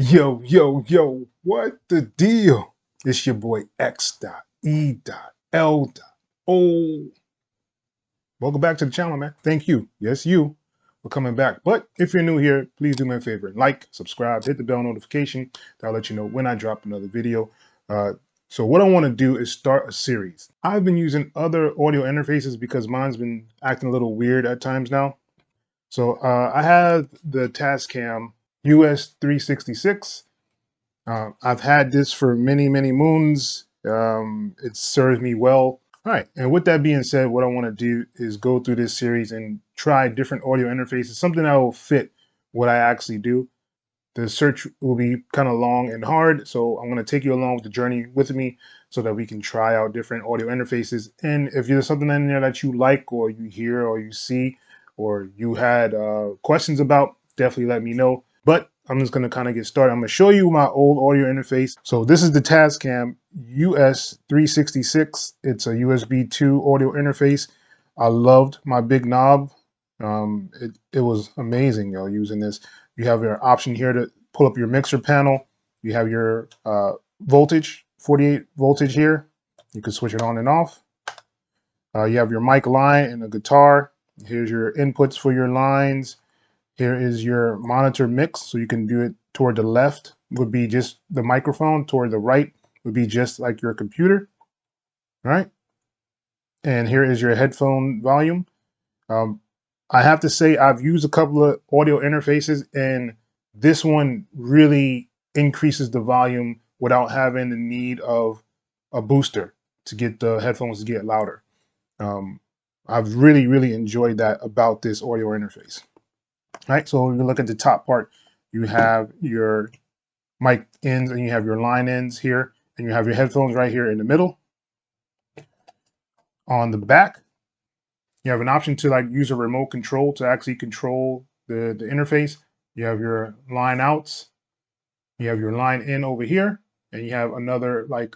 Yo, yo, yo, what the deal? It's your boy X.E.L. Welcome back to the channel, man. Thank you. Yes, you for coming back. But if you're new here, please do me a favor and like, subscribe, hit the bell notification. That'll let you know when I drop another video. So what I want to do is start a series. I've been using other audio interfaces because mine's been acting a little weird at times now. So I have the Tascam US-366. I've had this for many, many moons. It serves me well. All right, and with that being said, what I want to do is go through this series and try different audio interfaces, something that will fit what I actually do. The search will be kind of long and hard, so I'm going to take you along with the journey with me so that we can try out different audio interfaces. And if there's something in there that you like or you hear or you see or you had questions about, definitely let me know. But I'm just going to kind of get started. I'm going to show you my old audio interface. So this is the Tascam US-366. It's a USB 2 audio interface. I loved my big knob. It was amazing, using this. You have your option here to pull up your mixer panel. You have your voltage, 48 voltage here. You can switch it on and off. You have your mic line and a guitar. Here's your inputs for your lines. Here is your monitor mix, so you can do it toward the left would be just the microphone, toward the right would be just like your computer, right? And here is your headphone volume. I have to say I've used a couple of audio interfaces, and this one really increases the volume without having the need of a booster to get the headphones to get louder. I've really, really enjoyed that about this audio interface. All right, so if you look at the top part, you have your mic ends and you have your line ends here, and you have your headphones right here in the middle. On the back, you have an option to like use a remote control to actually control the interface. You have your line outs, you have your line in over here, and you have another like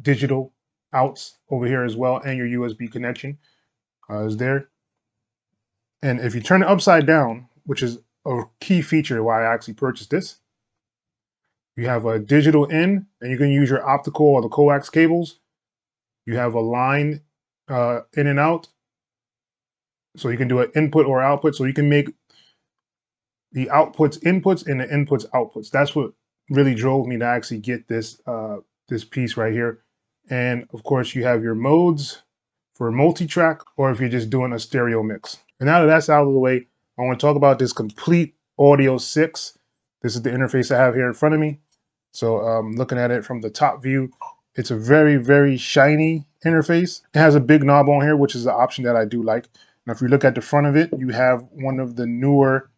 digital outs over here as well, and your USB connection is there. And if you turn it upside down, which is a key feature why I actually purchased this, you have a digital in, and you can use your optical or the coax cables. You have a line in and out, so you can do an input or output, so you can make the outputs inputs and the inputs outputs. That's what really drove me to actually get this this piece right here. And of course, you have your modes for multi-track, or if you're just doing a stereo mix. And now that that's out of the way, I want to talk about this Komplete Audio 6. This is the interface I have here in front of me. So looking at it from the top view, it's a very, very shiny interface. It has a big knob on here, which is the option that I do like. Now, if you look at the front of it, you have one of the newer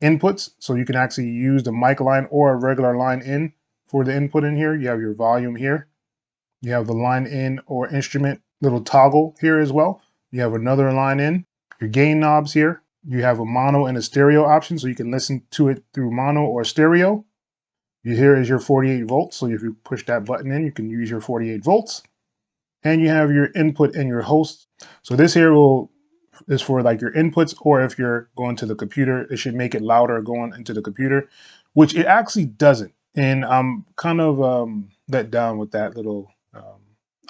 inputs. So you can actually use the mic line or a regular line in for the input in here. You have your volume here. You have the line in or instrument little toggle here as well. You have another line in. Your gain knobs here. You have a mono and a stereo option, so you can listen to it through mono or stereo. Here is your 48 volts. So if you push that button in, you can use your 48 volts. And you have your input and your host. So this here is for like your inputs, or if you're going to the computer, it should make it louder going into the computer, which it actually doesn't. And I'm kind of let down with that little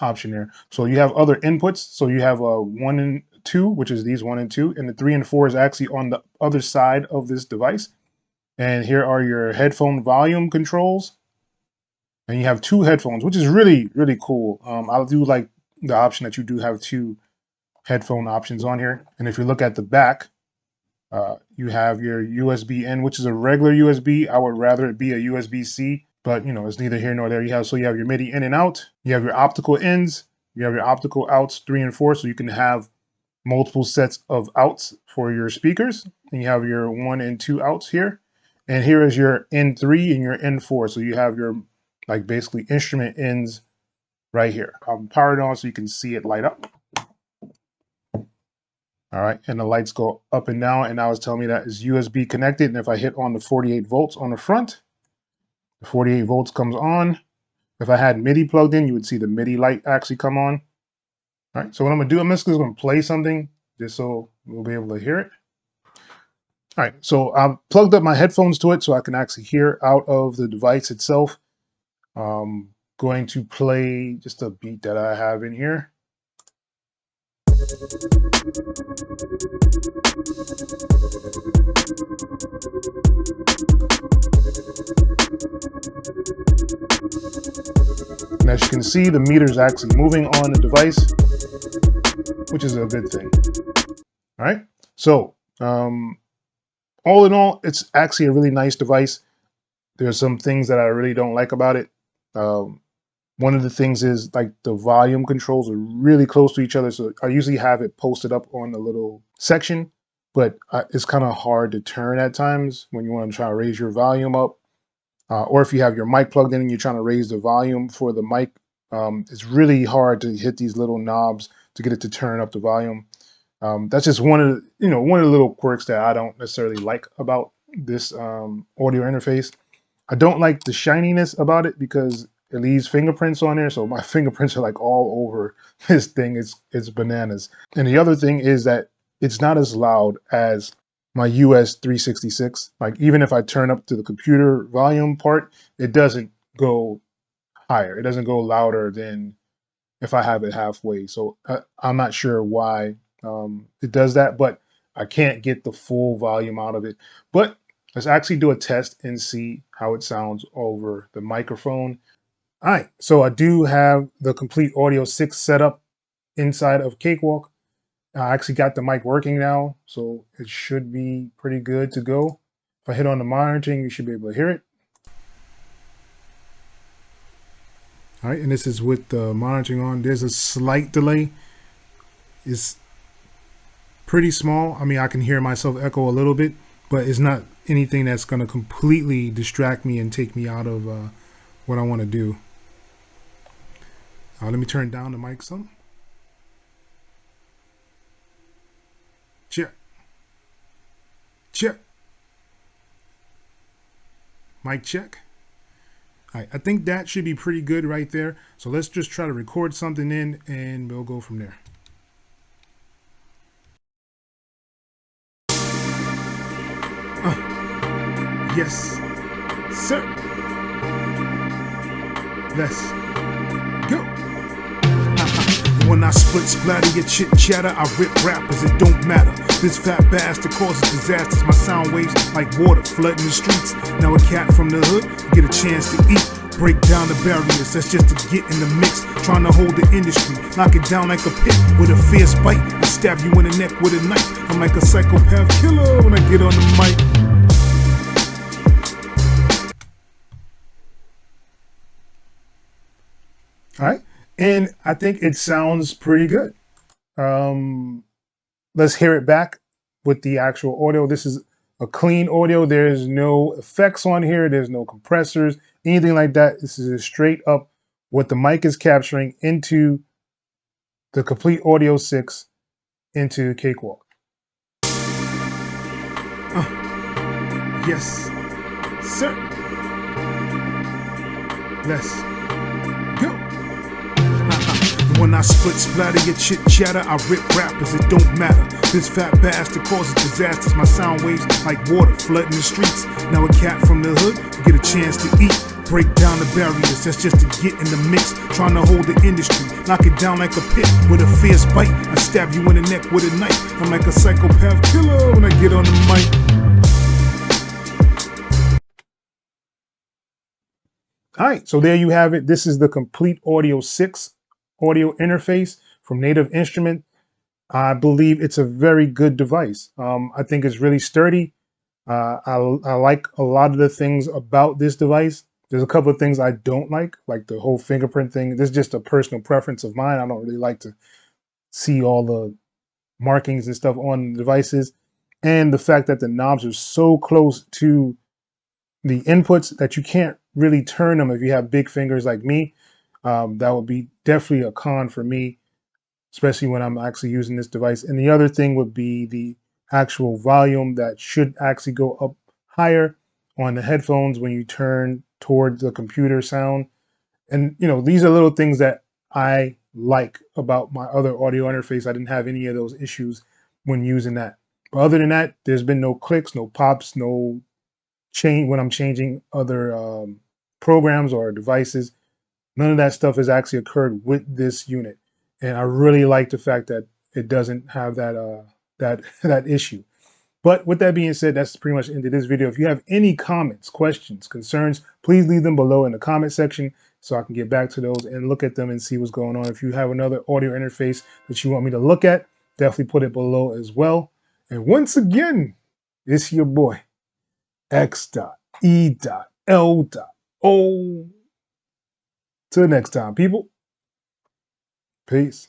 option there. So you have other inputs. So you have a 1 and 2, which is these 1 and 2, and the 3 and 4 is actually on the other side of this device. And here are your headphone volume controls. And you have 2 headphones, which is really, really cool. I do like the option that you do have 2 headphone options on here. And if you look at the back, you have your USB-N, which is a regular USB. I would rather it be a USB-C, but it's neither here nor there. You have your MIDI in and out. You have your optical ins. You have your optical outs 3 and 4, so you can have multiple sets of outs for your speakers. And you have your 1 and 2 outs here. And here is your N3 and your N4. So you have your like basically instrument ins right here. I'm powered on so you can see it light up. All right, and the lights go up and down, and now it's telling me that it's USB connected. And if I hit on the 48 volts on the front, the 48 volts comes on. If I had MIDI plugged in, you would see the MIDI light actually come on. All right, so what I'm gonna do, I'm just gonna play something just so we'll be able to hear it. All right, so I've plugged up my headphones to it so I can actually hear out of the device itself. Going to play just a beat that I have in here. And as you can see, the meter is actually moving on the device, which is a good thing. All right, so all in all, it's actually a really nice device. There's some things that I really don't like about it. One of the things is like the volume controls are really close to each other. So I usually have it posted up on a little section, but it's kind of hard to turn at times when you want to try to raise your volume up. Or if you have your mic plugged in and you're trying to raise the volume for the mic, it's really hard to hit these little knobs to get it to turn up the volume. That's just one of the, one of the little quirks that I don't necessarily like about this audio interface. I don't like the shininess about it because it leaves fingerprints on there. So my fingerprints are like all over this thing. It's bananas. And the other thing is that it's not as loud as my US-366. Like even if I turn up to the computer volume part, it doesn't go higher. It doesn't go louder than if I have it halfway. So I'm not sure why it does that, but I can't get the full volume out of it. But let's actually do a test and see how it sounds over the microphone. All right, so I do have the Komplete Audio 6 set up inside of Cakewalk. I actually got the mic working now, so it should be pretty good to go. If I hit on the monitoring, you should be able to hear it. All right, and this is with the monitoring on. There's a slight delay. It's pretty small. I mean, I can hear myself echo a little bit, but it's not anything that's going to completely distract me and take me out of what I want to do. Let me turn down the mic some. Check. Check. Mic check. All right, I think that should be pretty good right there. So let's just try to record something in and we'll go from there. Yes, sir. Let's go. When I split splatter your chit chatter, I rip rappers, it don't matter. This fat bastard causes disasters. My sound waves like water flooding the streets. Now a cat from the hood get a chance to eat. Break down the barriers, that's just to get in the mix. Trying to hold the industry, knock it down like a pit with a fierce bite. I stab you in the neck with a knife. I'm like a psychopath killer when I get on the mic. All right, and I think it sounds pretty good. Let's hear it back with the actual audio. This is a clean audio. There's no effects on here. There's no compressors, anything like that. This is straight up what the mic is capturing into the Komplete Audio 6 into Cakewalk. Yes, sir. Let's go. When I split splatter your chit chatter, I rip rappers, it don't matter. This fat bastard causes disasters. My sound waves like water flooding the streets. Now a cat from the hood get a chance to eat. Break down the barriers, that's just to get in the mix. Trying to hold the industry, knock it down like a pit with a fierce bite. I stab you in the neck with a knife. I'm like a psychopath killer when I get on the mic. All right, so there you have it. This is the Komplete Audio 6 audio interface from Native Instrument. I believe it's a very good device. I think it's really sturdy. I like a lot of the things about this device. There's a couple of things I don't like the whole fingerprint thing. This is just a personal preference of mine. I don't really like to see all the markings and stuff on the devices. And the fact that the knobs are so close to the inputs that you can't really turn them if you have big fingers like me. That would be definitely a con for me, especially when I'm actually using this device. And the other thing would be the actual volume that should actually go up higher on the headphones when you turn towards the computer sound. And, these are little things that I like about my other audio interface. I didn't have any of those issues when using that. But other than that, there's been no clicks, no pops, no change when I'm changing other programs or devices. None of that stuff has actually occurred with this unit. And I really like the fact that it doesn't have that issue. But with that being said, that's pretty much the end of this video. If you have any comments, questions, concerns, please leave them below in the comment section so I can get back to those and look at them and see what's going on. If you have another audio interface that you want me to look at, definitely put it below as well. And once again, it's your boy, X.E.L.O. Till next time, people. Peace.